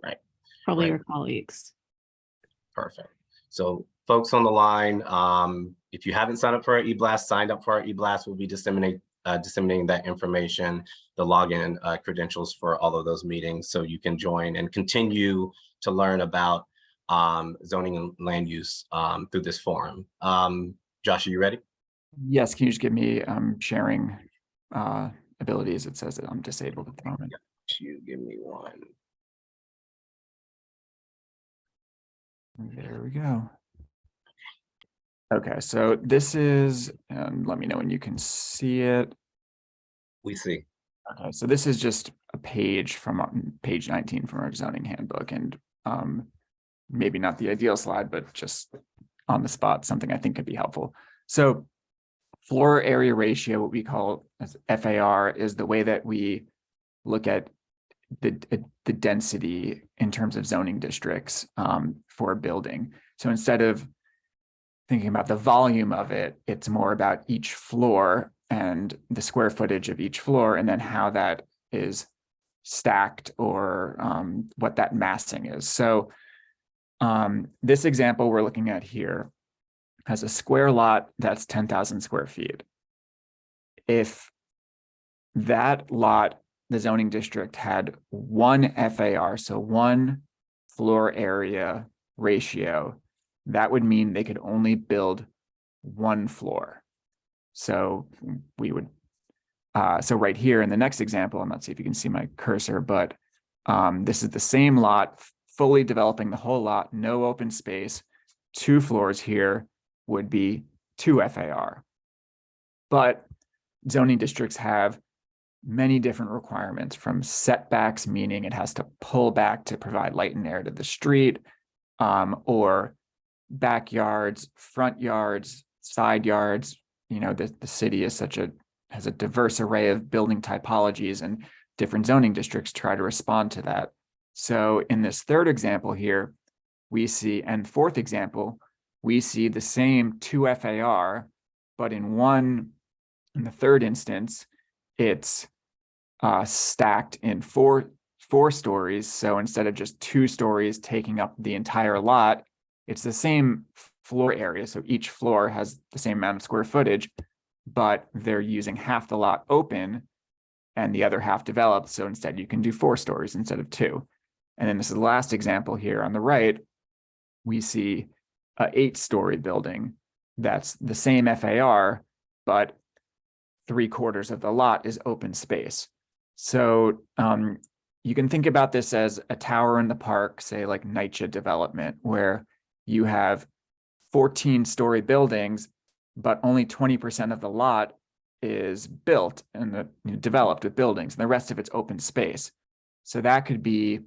S1: Right.
S8: Probably
S1: Right.
S8: your colleagues.
S1: Perfect. So folks on the line, if you haven't signed up for our e-blast, signed up for our e-blast, we'll be disseminating that information, the login credentials for all of those meetings, so you can join and continue to learn about zoning and land use through this forum. Josh, are you ready?
S3: Yes, can you just give me sharing abilities? It says that I'm disabled at the moment.
S1: You give me one.
S3: There we go. Okay, so this is, let me know when you can see it.
S1: We see.
S3: Okay, so this is just a page from page 19 from our zoning handbook, and maybe not the ideal slide, but just on the spot, something I think could be helpful. So floor area ratio, what we call as FAR, is the way that we look at the density in terms of zoning districts for a building. So instead of thinking about the volume of it, it's more about each floor and the square footage of each floor, and then how that is stacked or what that massing is. So this example we're looking at here has a square lot that's 10,000 square feet. If that lot, the zoning district, had one FAR, so one floor area ratio, that would mean they could only build one floor. So we would, so right here in the next example, I'm not sure if you can see my cursor, but this is the same lot, fully developing the whole lot, no open space, 2 floors here would be 2 FAR. But zoning districts have many different requirements, from setbacks, meaning it has to pull back to provide light and air to the street, or backyards, front yards, side yards. You know, the city is has a diverse array of building typologies, and different zoning districts try to respond to that. So in this third example here, we see, and fourth example, we see the same 2 FAR, but in the third instance, it's stacked in four stories. So instead of just 2 stories taking up the entire lot, it's the same floor area. So each floor has the same amount of square footage, but they're using half the lot open and the other half developed. So instead you can do 4 stories instead of 2. And then this is the last example here on the right. We see a 8-story building that's the same FAR, but 3/4 of the lot is open space. So you can think about this as a tower in the park, say like NYCHA development, where you have 14-story buildings, but only 20% of the lot is built and developed with buildings, and the rest of it's open space. So that could be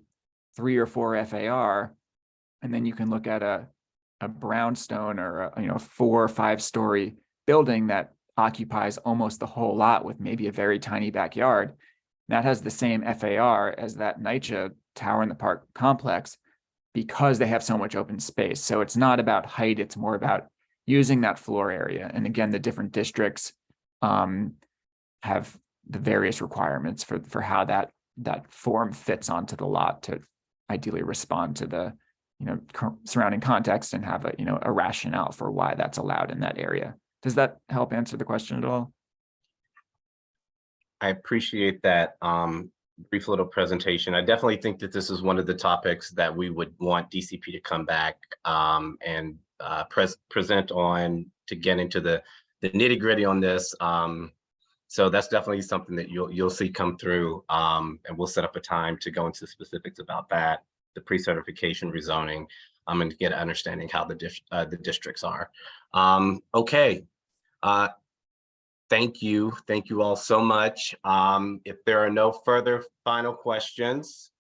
S3: 3 or 4 FAR, and then you can look at a brownstone or a 4 or 5-story building that occupies almost the whole lot with maybe a very tiny backyard. That has the same FAR as that NYCHA tower in the park complex because they have so much open space. So it's not about height, it's more about using that floor area. And again, the different districts have the various requirements for how that form fits onto the lot to ideally respond to the surrounding context and have a rationale for why that's allowed in that area. Does that help answer the question at all?
S1: I appreciate that brief little presentation. I definitely think that this is one of the topics that we would want DCP to come back and present on, to get into the nitty-gritty on this. So that's definitely something that you'll see come through, and we'll set up a time to go into specifics about that, the pre-certification rezoning, and to get an understanding how the districts are. Okay. Thank you all so much. If there are no further final questions.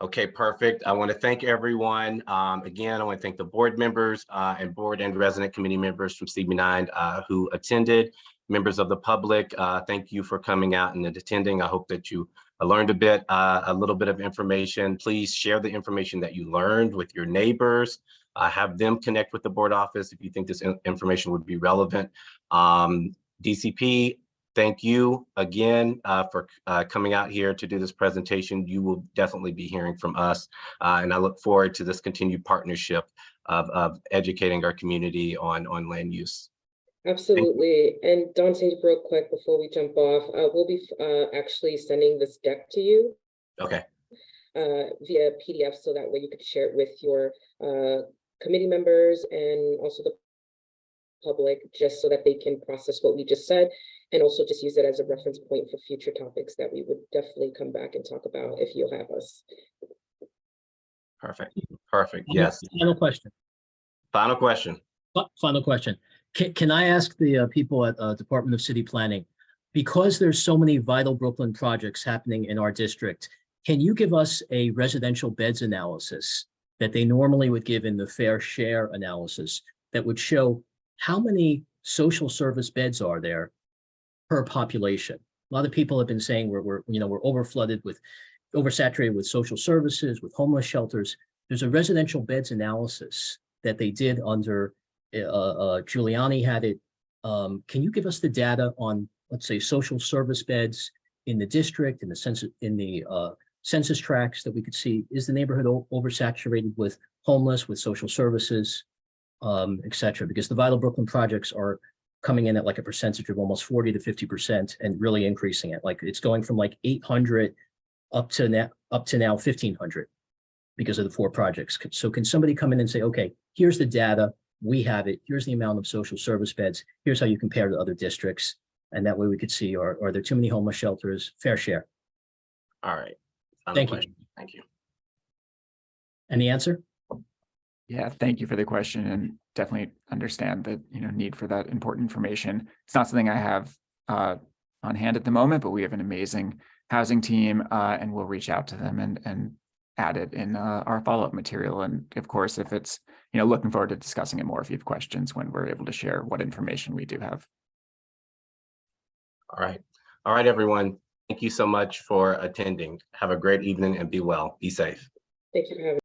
S1: Okay, perfect. I want to thank everyone. Again, I want to thank the board members and board and resident committee members from CB9 who attended. Members of the public, thank you for coming out and attending. I hope that you learned a little bit of information. Please share the information that you learned with your neighbors. Have them connect with the board office if you think this information would be relevant. DCP, thank you again for coming out here to do this presentation. You will definitely be hearing from us, and I look forward to this continued partnership of educating our community on land use.
S2: Absolutely. And Dante, real quick before we jump off, we'll be actually sending this deck to you.
S1: Okay.
S2: Via PDF, so that way you could share it with your committee members and also the public, just so that they can process what we just said, and also just use it as a reference point for future topics that we would definitely come back and talk about if you'll have us.
S1: Perfect. Perfect. Yes.
S7: Final question.
S1: Final question.
S7: Final question. Can I ask the people at Department of City Planning, because there's so many vital Brooklyn projects happening in our district, can you give us a residential beds analysis that they normally would give in the fair share analysis that would show how many social service beds are there per population? lot of people have been saying we're over flooded with, oversaturated with social services, with homeless shelters. There's a residential beds analysis that they did under, Giuliani had it. Can you give us the data on, let's say, social service beds in the district, in the census tracts that we could see? Is the neighborhood oversaturated with homeless, with social services, et cetera? Because the Vital Brooklyn projects are coming in at like a percentage of almost 40 to 50% and really increasing it. Like it's going from like 800 up to now 1,500 because of the 4 projects. So can somebody come in and say, okay, here's the data, we have it, here's the amount of social service beds, here's how you compare to other districts. And that way we could see, are there too many homeless shelters? Fair share.
S1: All right.
S7: Thank you.
S1: Thank you.
S7: And the answer?
S3: Yeah, thank you for the question, and definitely understand the need for that important information. It's not something I have on hand at the moment, but we have an amazing housing team, and we'll reach out to them and add it in our follow-up material. And of course, if it's looking forward to discussing it more if you have questions when we're able to share what information we do have.
S1: All right, everyone. Thank you so much for attending. Have a great evening and be well. Be safe.
S2: Thank you for having